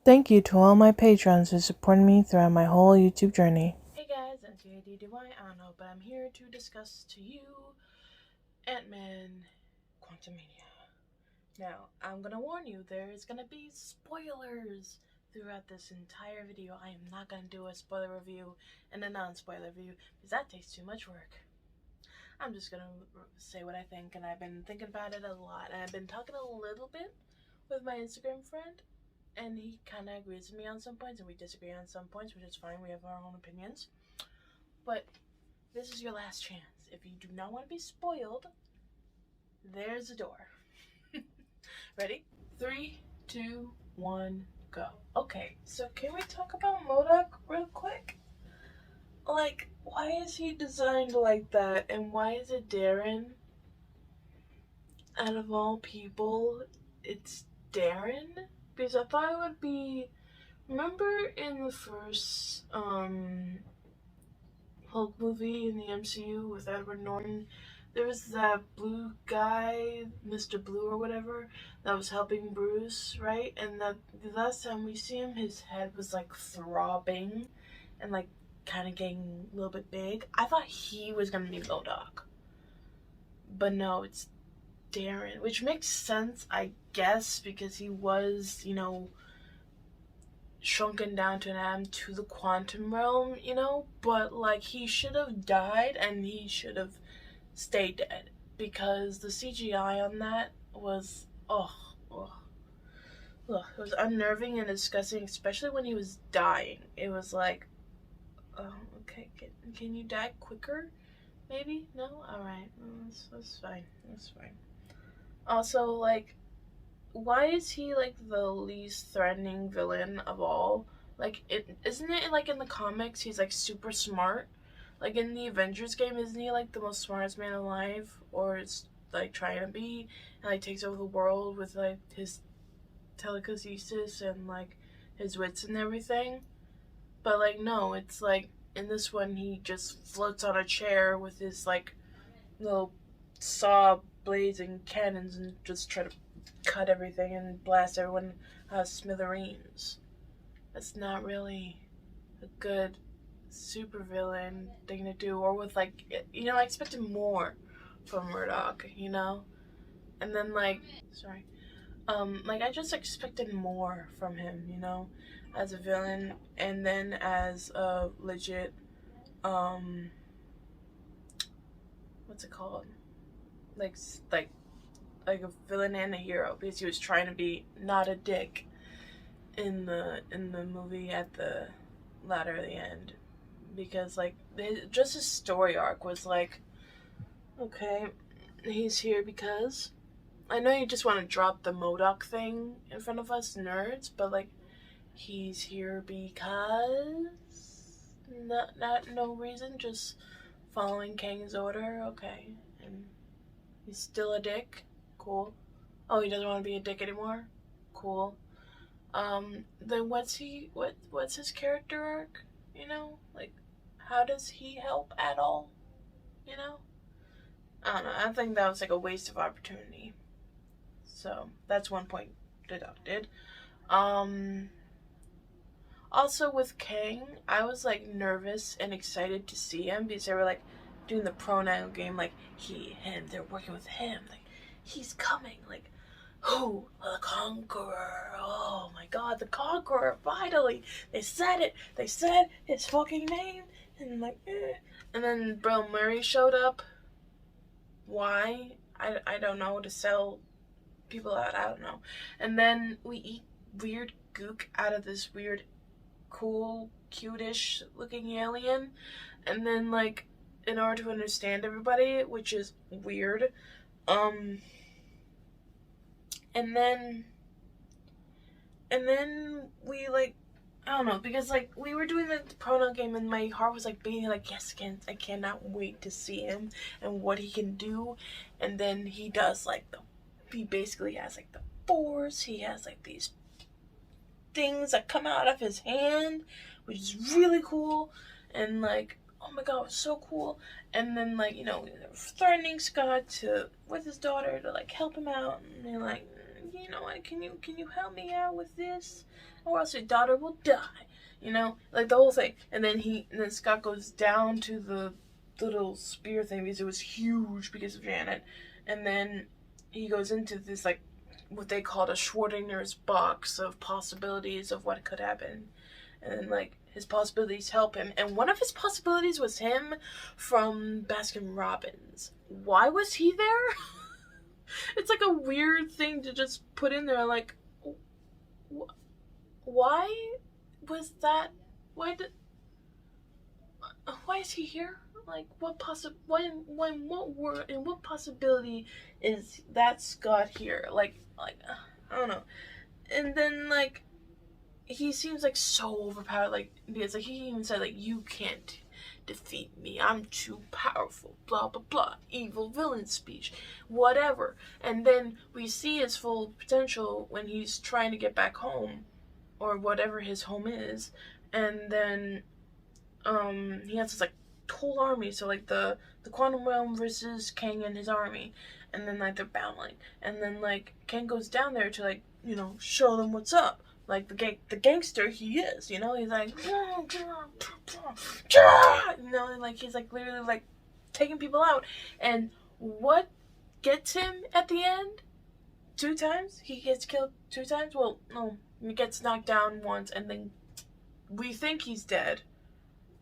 Thank you to all my patrons who supported me throughout my whole YouTube journey. Hey guys, M.A.D.D.Y, I don't know, but I'm here to discuss to you Ant-Man Quantumania. Now, I'm gonna warn you, there is gonna be spoilers throughout this entire video. I am not gonna do a spoiler review and a non-spoiler review because that takes too much work. I'm just gonna say what I think, and I've been thinking about it a lot, and I've been talking a little bit with my Instagram friend, and he kind of agrees with me on some points, and we disagree on some points, which is fine. We have our own opinions. But this is your last chance. If you do not want to be spoiled, there's a door. Ready? 3, 2, 1, go. Okay, so can we talk about M.A.D.D.Y real quick? Like, why is he designed like that, and why is it Darren? Out of all people, it's Darren? Because I thought it would be. Remember in the first Hulk movie in the MCU with Edward Norton, there was that blue guy, Mr. Blue or whatever, that was helping Bruce, right? And that the last time we see him, his head was like throbbing and like kind of getting a little bit big. I thought he was gonna be M.A.D.D.Y, but no, it's Darren, which makes sense, I guess, because he was, shrunken down to an atom to the quantum realm, but like he should have died and he should have stayed dead because the CGI on that was it was unnerving and disgusting, especially when he was dying. It was like, oh, okay, can you die quicker? Maybe? No? Alright, that's fine. That's fine. Also, like, why is he like the least threatening villain of all? Like, isn't it like in the comics he's like super smart? Like in the Avengers game, isn't he like the most smartest man alive, or is like trying to be, and like takes over the world with like his telekinesis and like his wits and everything? But like no, it's like in this one he just floats on a chair with his like little saw blades and cannons and just try to cut everything and blast everyone out of smithereens. That's not really a good supervillain thing to do. Or with like, I expected more from M.A.D.D.Y, and then like, sorry, like I just expected more from him, as a villain, and then as a legit, what's it called? Like, like like a villain and a hero, because he was trying to be not a dick in the movie at the latter of the end, because like just his story arc was like, okay, he's here because I know you just want to drop the M.A.D.D.Y thing in front of us nerds, but like he's here because not no reason, just following Kang's order. Okay, and he's still a dick. Cool. Oh, he doesn't want to be a dick anymore? Cool. Then what's his character arc? Like, how does he help at all? You know? I don't know. I think that was like a waste of opportunity. So that's one point deducted. Um, Also with Kang, I was like nervous and excited to see him because they were like doing the pronoun game, like he, him. They're working with him. Like he's coming. Like who? The Conqueror. Oh my God, the Conqueror! Finally, they said it. They said his fucking name, and like, and then Bill Murray showed up. Why? I don't know, to sell people out. I don't know. And then we eat weird gook out of this weird cool, cute-ish looking alien, and then like in order to understand everybody, which is weird, um, and then we like, I don't know, because like we were doing the pronoun game and my heart was like beating like, yes, I cannot wait to see him and what he can do. And then he does like he basically has like the force. He has like these things that come out of his hand, which is really cool. And like, oh my God, it was so cool. And then like, threatening Scott to with his daughter to like help him out, and they're like, you know what, can you help me out with this, or else your daughter will die, you know, like the whole thing. And then Scott goes down to the little spear thing because it was huge because of Janet, and then he goes into this like what they called a Schrodinger's box of possibilities of what could happen, and then like his possibilities help him, and one of his possibilities was him from Baskin Robbins. Why was he there? It's like a weird thing to just put in there. Like, why was that? Why did? Why is he here? Like, what in what possibility is that Scott here? Like I don't know. And then like he seems like so overpowered. Like because like he even said like you can't defeat me. I'm too powerful. Blah blah blah. Evil villain speech. Whatever. And then we see his full potential when he's trying to get back home, or whatever his home is, and then he has this like whole army. So like the quantum realm versus Kang and his army, and then like they're battling, and then like Kang goes down there to like, you know, show them what's up. Like the gangster he is, you know, he's like, you know, and like he's like literally like taking people out. And what gets him at the end? 2 times? He gets killed 2 times? Well, no, he gets knocked down once, and then we think he's dead.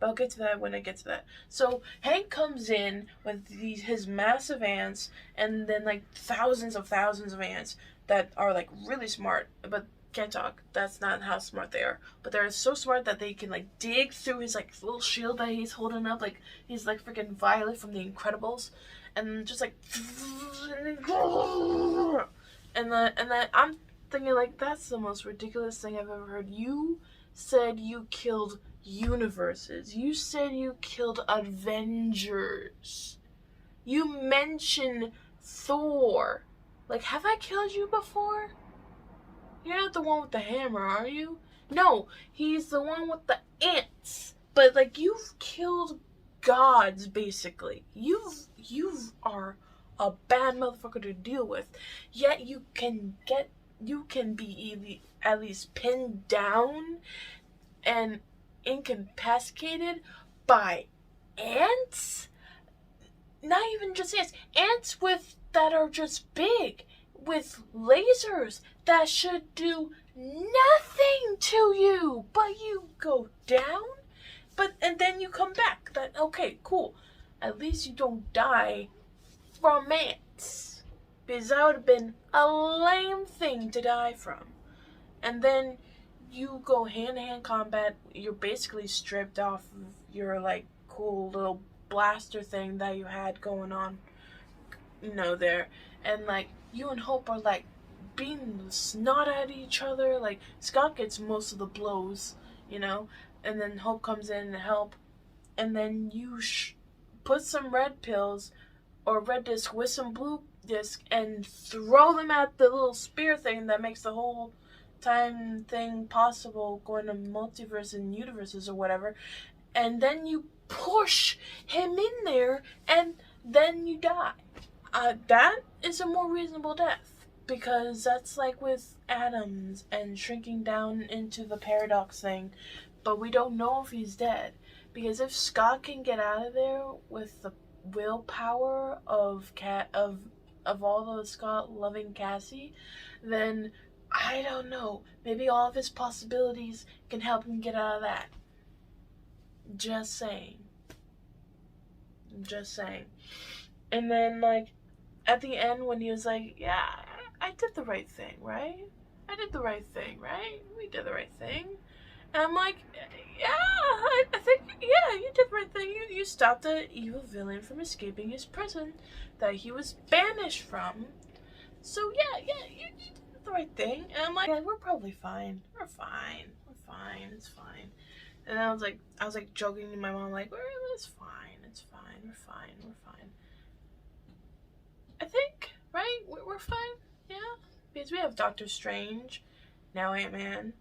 But I'll get to that when I get to that. So Hank comes in with his massive ants, and then like thousands of ants that are like really smart, but can't talk. That's not how smart they are. But they're so smart that they can like dig through his like little shield that he's holding up, like he's like freaking Violet from The Incredibles, and just like, and then I'm thinking like that's the most ridiculous thing I've ever heard. You said you killed universes. You said you killed Avengers. You mentioned Thor. Like, have I killed you before? You're not the one with the hammer, are you? No, he's the one with the ants. But like, you've killed gods, basically. You are a bad motherfucker to deal with. Yet you can be at least pinned down and incapacitated by ants? Not even just ants that are just big, with lasers that should do nothing to you, but you go down, and then you come back. That okay, cool. At least you don't die from ants, because that would have been a lame thing to die from. And then you go hand-to-hand combat. You're basically stripped off of your like cool little blaster thing that you had going on, you know, there. And like you and Hope are like beating the snot at each other. Like Scott gets most of the blows, you know, and then Hope comes in to help, and then you put some red pills or red disc with some blue disc and throw them at the little spear thing that makes the whole time thing possible, going to multiverse and universes or whatever, and then you push him in there, and then you die. That is a more reasonable death, because that's like with atoms and shrinking down into the paradox thing, but we don't know if he's dead, because if Scott can get out of there with the willpower of all the Scott loving Cassie, then I don't know. Maybe all of his possibilities can help him get out of that. Just saying. And then, like, at the end when he was like, yeah, I did the right thing, right? We did the right thing. And I'm like, yeah, I think, yeah, you did the right thing. You stopped the evil villain from escaping his prison that he was banished from. So, yeah, you did the right thing. And I'm like, yeah, we're probably fine. We're fine. It's fine. And I was like joking to my mom, like, it's fine. We're fine. I think, right? We're fine. Yeah. Because we have Doctor Strange, now Ant-Man,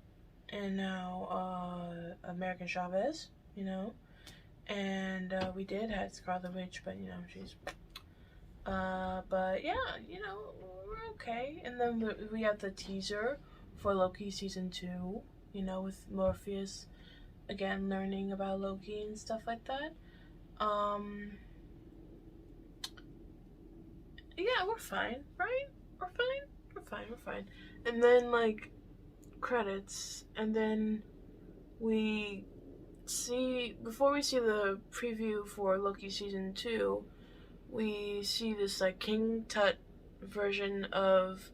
and now American Chavez, you know. And we did have Scarlet Witch, but, you know, she's But yeah, we're okay. And then we have the teaser for Loki season 2, with Morpheus again learning about Loki and stuff like that. Um, yeah, we're fine, right? We're fine. We're fine. We're fine. And then like credits, and then we see before we see the preview for Loki season 2, we see this like King Tut version of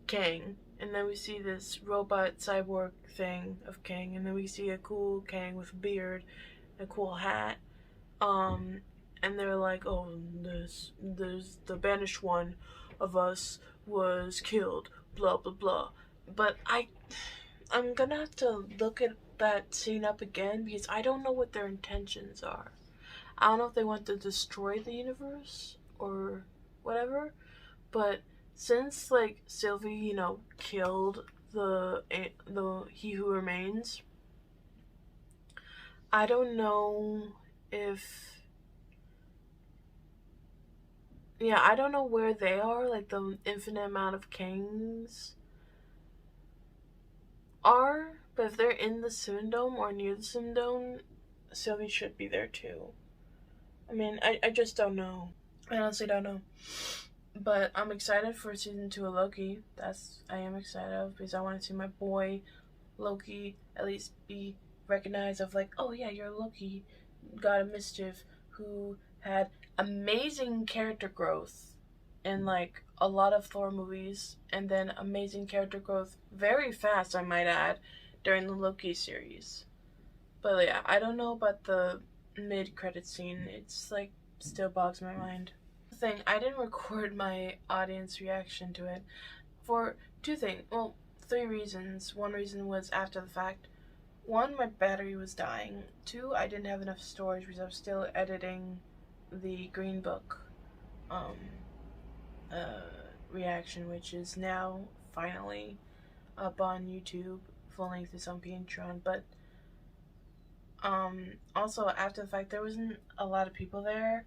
Kang, and then we see this robot cyborg thing of Kang, and then we see a cool Kang with a beard, and a cool hat. Um, and they're like, "Oh, there's the banished one of us was killed." Blah blah blah. But I'm gonna have to look at that scene up again because I don't know what their intentions are. I don't know if they want to destroy the universe or whatever, but since like Sylvie, killed the He Who Remains, I don't know if I don't know where they are, like the infinite amount of kings are, but if they're in the Simdome or near the Simdome, Sylvie should be there too. I mean, I just don't know. I honestly don't know. But I'm excited for season 2 of Loki. I am excited of because I want to see my boy Loki at least be recognized of like, oh yeah, you're Loki, God of Mischief, who had amazing character growth in like a lot of Thor movies, and then amazing character growth very fast, I might add, during the Loki series. But yeah, I don't know about the mid-credit scene. It's like still bogs my mind. Thing, I didn't record my audience reaction to it for two things. Well, three reasons. One reason was after the fact. One, my battery was dying. Two, I didn't have enough storage because I was still editing the Green Book um, uh, reaction, which is now finally up on YouTube. Full length is on Patreon, but also after the fact, there wasn't a lot of people there,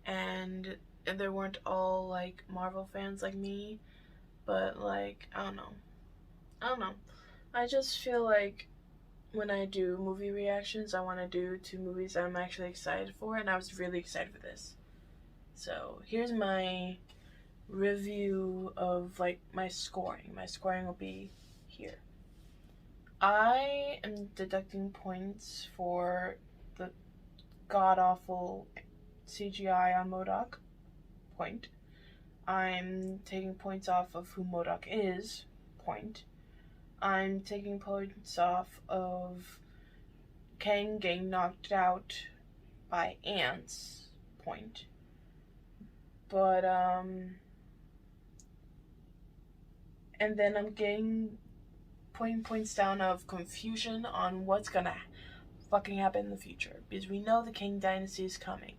and there weren't all like Marvel fans like me. But like, I don't know. I don't know. I just feel like when I do movie reactions, I want to do two movies I'm actually excited for, and I was really excited for this. So here's my review of like my scoring. My scoring will be here. I am deducting points for the god awful CGI on M.A.D.D.Y. Point. I'm taking points off of who M.A.D.D.Y. is. Point. I'm taking points off of Kang getting knocked out by ants. Point. But, and then I'm putting points down of confusion on what's gonna fucking happen in the future. Because we know the King Dynasty is coming.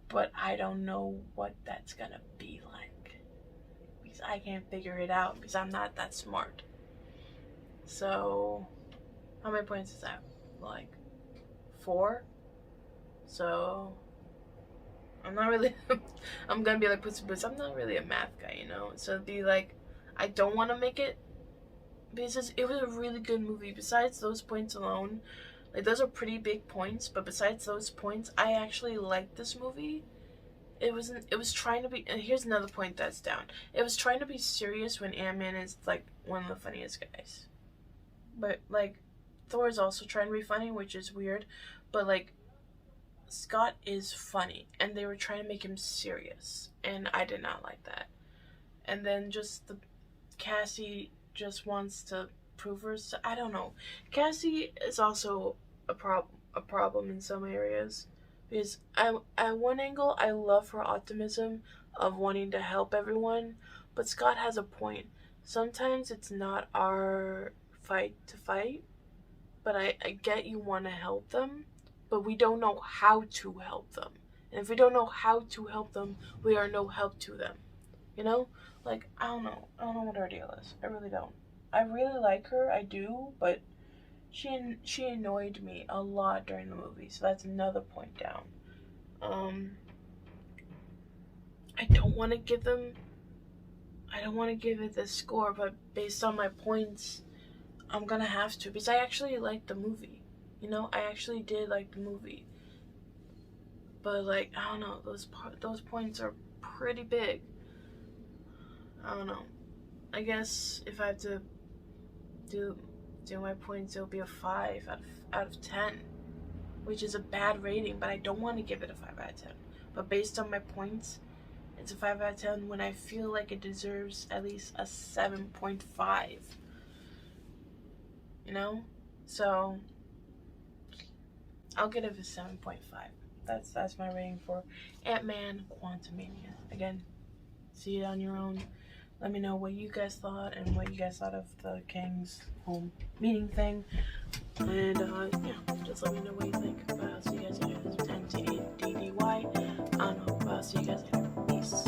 But I don't know what that's gonna be like. Because I can't figure it out because I'm not that smart. So, how many points is that? Like, 4? So, I'm not really. I'm gonna be like Pussy Boots. I'm not really a math guy, So it'd be like, I don't want to make it because it was a really good movie. Besides those points alone, like those are pretty big points. But besides those points, I actually liked this movie. It wasn't. It was trying to be. And here's another point that's down. It was trying to be serious when Ant-Man is like one of the funniest guys. But like, Thor is also trying to be funny, which is weird. But like, Scott is funny, and they were trying to make him serious, and I did not like that. And then just Cassie just wants to prove herself. I don't know. Cassie is also a problem in some areas because at one angle I love her optimism of wanting to help everyone, but Scott has a point. Sometimes it's not our fight to fight, but I get you want to help them, but we don't know how to help them. And if we don't know how to help them, we are no help to them. You know? Like, I don't know. I don't know what her deal is. I really don't. I really like her, I do, but she annoyed me a lot during the movie, so that's another point down. Um, I don't want to give them. I don't want to give it this score, but based on my points, I'm gonna have to because I actually liked the movie. You know, I actually did like the movie, but like I don't know, those points are pretty big. I don't know. I guess if I had to do my points, it'll be a 5 out of 10, which is a bad rating. But I don't want to give it a 5 out of 10. But based on my points, it's a 5 out of 10 when I feel like it deserves at least a 7.5. You know, so I'll give it a 7.5. That's my rating for Ant-Man Quantumania. Again, see it on your own. Let me know what you guys thought and what you guys thought of the King's home meeting thing. And yeah, just let me know what you think. But I'll see you guys later. This is M.A.D.D.Y. I don't know, but I'll see you guys later. Peace.